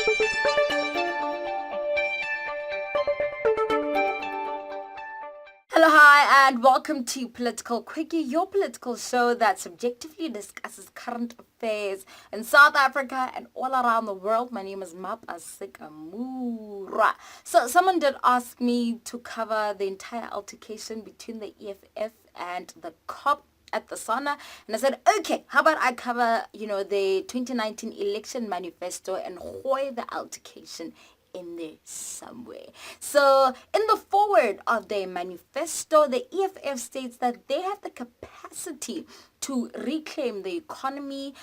Hello, hi, and welcome to Political Quickie, your political show that subjectively discusses current affairs in South Africa and all around the world. My name is Mapa Sikamura. So someone did ask me to cover the entire altercation between the EFF and the COP at the sauna, and I said, okay, how about I cover, the 2019 election manifesto and hoy the altercation in there somewhere. So in the foreword of their manifesto, the EFF states that they have the capacity to reclaim the economy,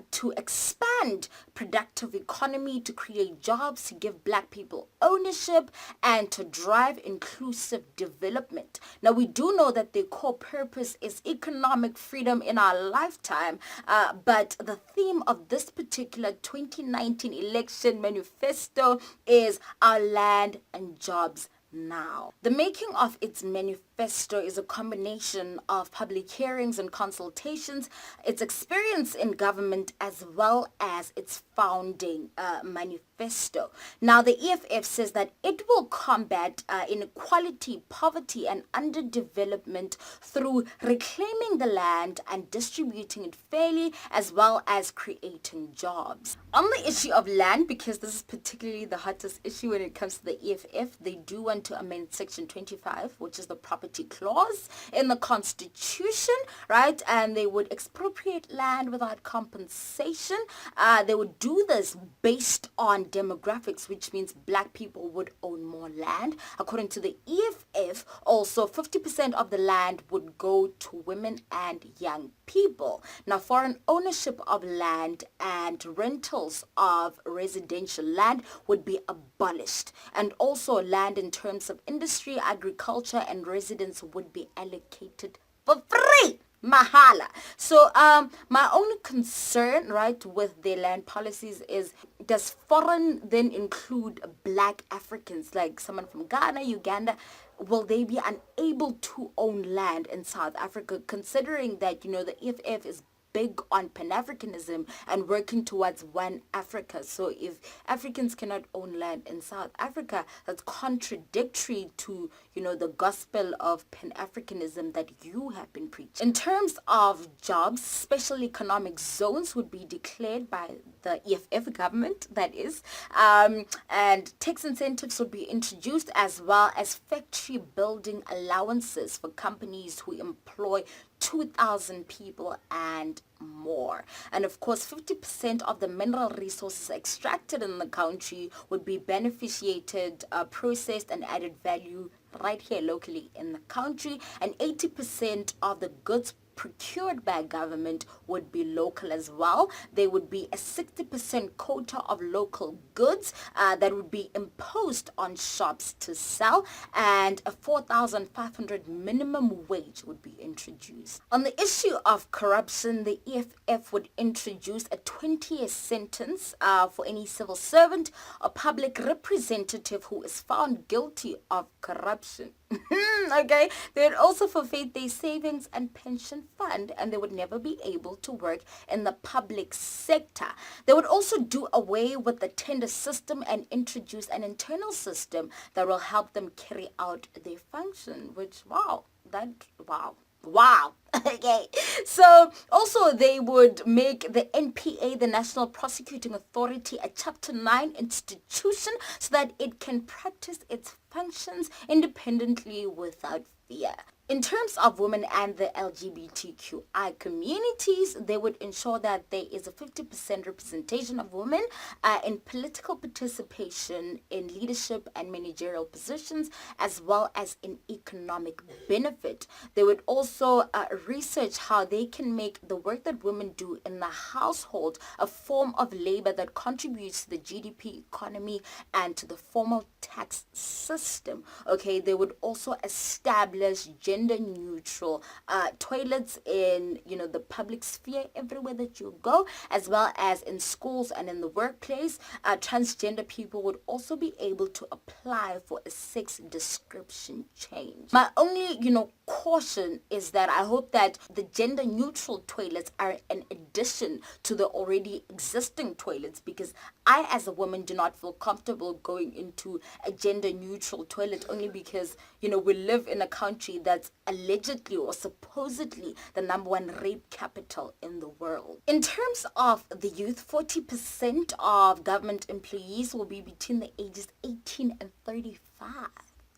to expand productive economy, to create jobs, to give black people ownership, and to drive inclusive development. Now, we do know that their core purpose is economic freedom in our lifetime, but the theme of this particular 2019 election manifesto is our land and jobs now. The making of its manifesto is a combination of public hearings and consultations, its experience in government, as well as its founding manifesto. Now, the EFF says that it will combat inequality, poverty, and underdevelopment through reclaiming the land and distributing it fairly, as well as creating jobs. On the issue of land, because this is particularly the hottest issue when it comes to the EFF, they do want to amend Section 25, which is the property clause in the Constitution, right? And they would expropriate land without compensation. They would do this based on demographics, which means black people would own more land. According to the EFF, also 50% of the land would go to women and young people. Now, foreign ownership of land and rentals of residential land would be abolished, and also land in terms of industry, agriculture, and residents would be allocated for free. Mahala. So my only concern, right, with their land policies is, does foreign then include black Africans, like someone from Ghana, Uganda? Will they be unable to own land in South Africa, considering that, the EFF is big on Pan-Africanism and working towards one Africa? So if Africans cannot own land in South Africa, that's contradictory to, the gospel of Pan-Africanism that you have been preaching. In terms of jobs, special economic zones would be declared by the EFF government, that is, and tax incentives would be introduced, as well as factory building allowances for companies who employ 2,000 people and more. And of course, 50% of the mineral resources extracted in the country would be beneficiated, processed, and added value right here locally in the country. And 80% of the goods procured by government would be local as well. There would be a 60% quota of local goods that would be imposed on shops to sell, and a 4,500 minimum wage would be introduced. On the issue of corruption, the EFF would introduce a 20-year sentence for any civil servant or public representative who is found guilty of corruption. Okay, they would also forfeit their savings and pension fund, and they would never be able to work in the public sector. They would also do away with the tender system and introduce an internal system that will help them carry out their function, which, wow. Okay. So also they would make the NPA, the National Prosecuting Authority, a Chapter 9 institution so that it can practice its functions independently without fear. In terms of women and the LGBTQI communities, they would ensure that there is a 50% representation of women in political participation, in leadership and managerial positions, as well as in economic benefit. They would also research how they can make the work that women do in the household a form of labor that contributes to the GDP economy and to the formal tax system. Okay, they would also establish gender neutral toilets in the public sphere everywhere that you go, as well as in schools and in the workplace. Transgender people would also be able to apply for a sex description change. My only caution is that I hope that the gender neutral toilets are an addition to the already existing toilets, because I, as a woman, do not feel comfortable going into a gender-neutral toilet only because, we live in a country that's allegedly or supposedly the number one rape capital in the world. In terms of the youth, 40% of government employees will be between the ages 18 and 35.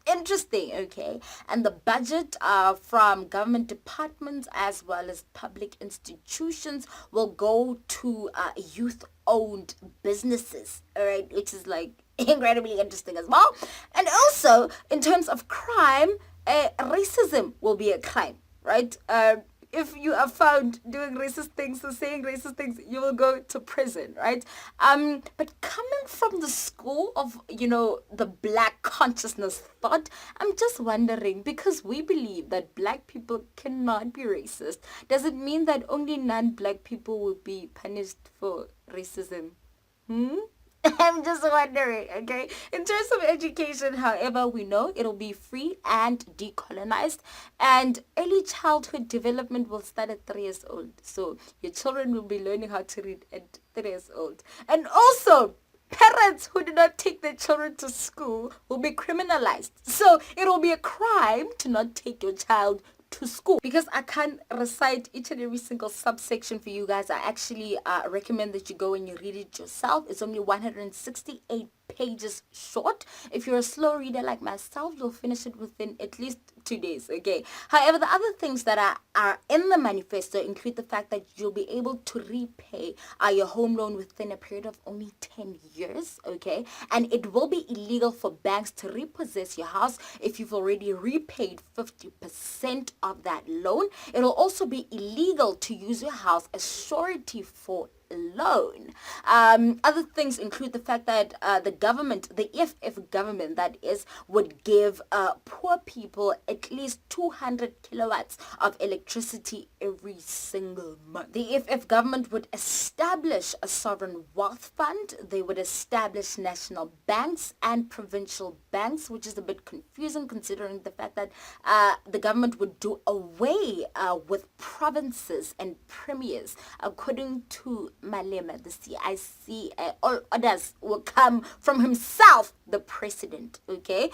Interesting, okay? And the budget from government departments as well as public institutions will go to youth-owned businesses, all right? Which is like incredibly interesting as well. And also, in terms of crime, racism will be a crime, right? If you are found doing racist things or saying racist things, you will go to prison, right? But coming from the school of, the black consciousness thought, I'm just wondering, because we believe that black people cannot be racist, does it mean that only non-black people will be punished for racism? I'm just wondering, okay? In terms of education, however, we know it'll be free and decolonized, and early childhood development will start at 3 years old. So your children will be learning how to read at 3 years old. And also, parents who do not take their children to school will be criminalized. So it will be a crime to not take your child to school. Because I can't recite each and every single subsection for you guys, I actually recommend that you go and you read it yourself. It's only 168 pages short. If you're a slow reader like myself, you'll finish it within at least 2 days, okay? However, the other things that are in the manifesto include the fact that you'll be able to repay your home loan within a period of only 10 years, okay? And it will be illegal for banks to repossess your house if you've already repaid 50% of that loan. It'll also be illegal to use your house as surety for loan. Other things include the fact that the government, the EFF government that is, would give poor people at least 200 kilowatts of electricity every single month. The EFF government would establish a sovereign wealth fund. They would establish national banks and provincial banks, which is a bit confusing considering the fact that the government would do away with provinces and premiers. According to Malema, the CIC, all others will come from himself, the president, okay?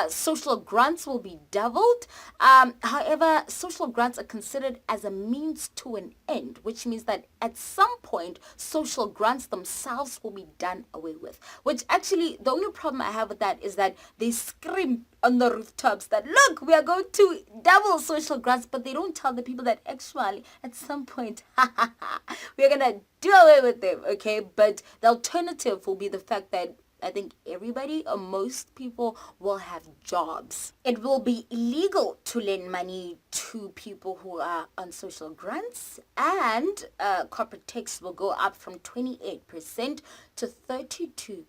Social grants will be doubled. However, social grants are considered as a means to an end, which means that at some point, social grants themselves will be done away with. Which actually, the only problem I have with that is that they scream on the rooftops that, look, we are going to double social grants, but they don't tell the people that actually, at some point, we're going to do away with them, okay? But the alternative will be the fact that I think everybody or most people will have jobs. It will be illegal to lend money to people who are on social grants, and corporate tax will go up from 28% to 32%.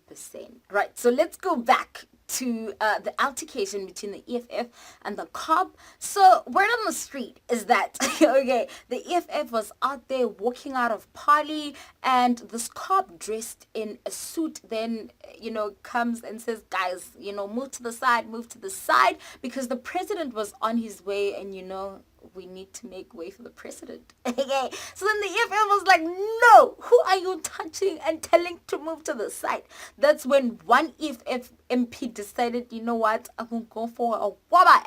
Right, so let's go back to the altercation between the EFF and the COP. So word on the street is that, okay, the EFF was out there walking out of Parley, and this COP dressed in a suit then, comes and says, guys, move to the side, because the president was on his way, and we need to make way for the president. Okay, so then the EFF was like, no, who are you touching and telling to move to the side? That's when one EFF MP decided, you know what, I'm going to go for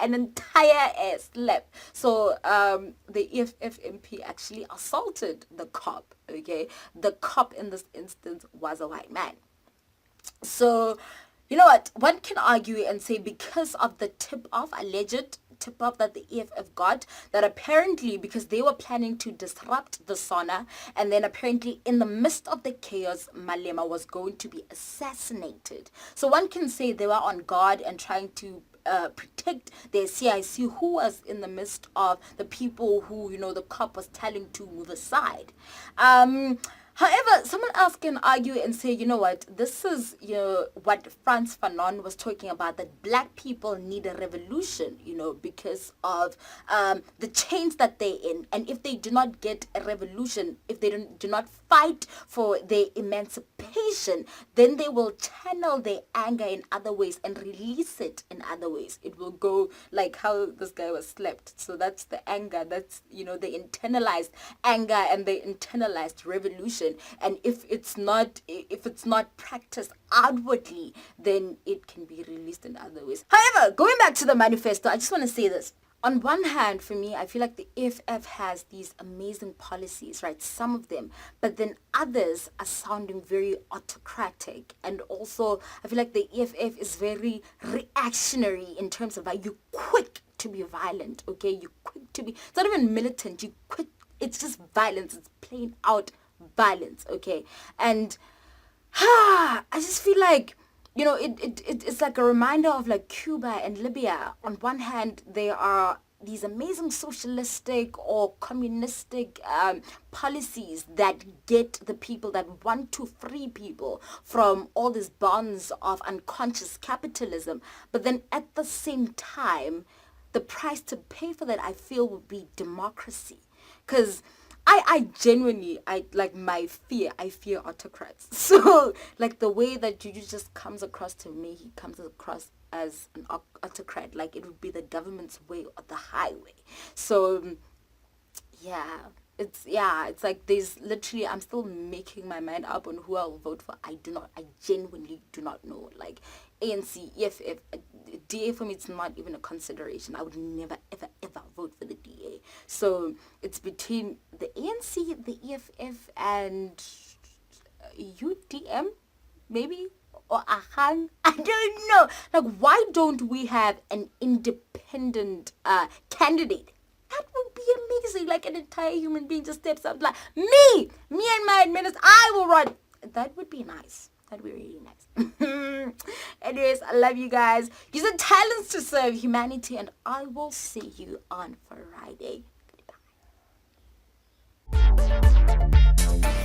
an entire slap. So the EFF MP actually assaulted the cop, okay? The cop in this instance was a white man. So, you know what, one can argue and say because of the alleged tip-off that the EFF got, that apparently because they were planning to disrupt the sauna, and then apparently in the midst of the chaos, Malema was going to be assassinated. So one can say they were on guard and trying to protect their CIC, who was in the midst of the people who, the cop was telling to move aside. However, someone else can argue and say, you know what, this is what Frantz Fanon was talking about, that black people need a revolution, because of the chains that they're in. And if they do not get a revolution, if they do not fight for their emancipation, then they will channel their anger in other ways and release it in other ways. It will go like how this guy was slapped. So that's the anger. That's, the internalized anger and the internalized revolution. religion, and if it's not practiced outwardly, then it can be released in other ways. However, going back to the manifesto, I just want to say this. On one hand, for me, I feel like the EFF has these amazing policies, right? Some of them, but then others are sounding very autocratic. And also, I feel like the EFF is very reactionary in terms of like, you quick to be violent, okay? You quick to be, it's not even militant, you quick, it's just violence. It's plain out violence, okay? And I just feel like, you know, it's like a reminder of like Cuba and Libya. On one hand, they are these amazing socialistic or communistic policies that get the people that want to free people from all these bonds of unconscious capitalism. But then at the same time, the price to pay for that, I feel, would be democracy. Because I genuinely, I fear autocrats. So, like, the way that Juju just comes across to me, he comes across as an autocrat. Like, it would be the government's way or the highway. So, it's like there's literally, I'm still making my mind up on who I'll vote for. I genuinely do not know. Like, ANC, EFF, DA for me, it's not even a consideration. I would never, ever, ever vote for the DA. So it's between the ANC, the EFF, and UDM, maybe, or AHAN. I don't know. Like, why don't we have an independent candidate? That would be amazing. Like, an entire human being just steps up, like, me and my administrator, I will run. That would be nice. That'd be really nice. Anyways, I love you guys. Use your talents to serve humanity, and I will see you on Friday. Goodbye.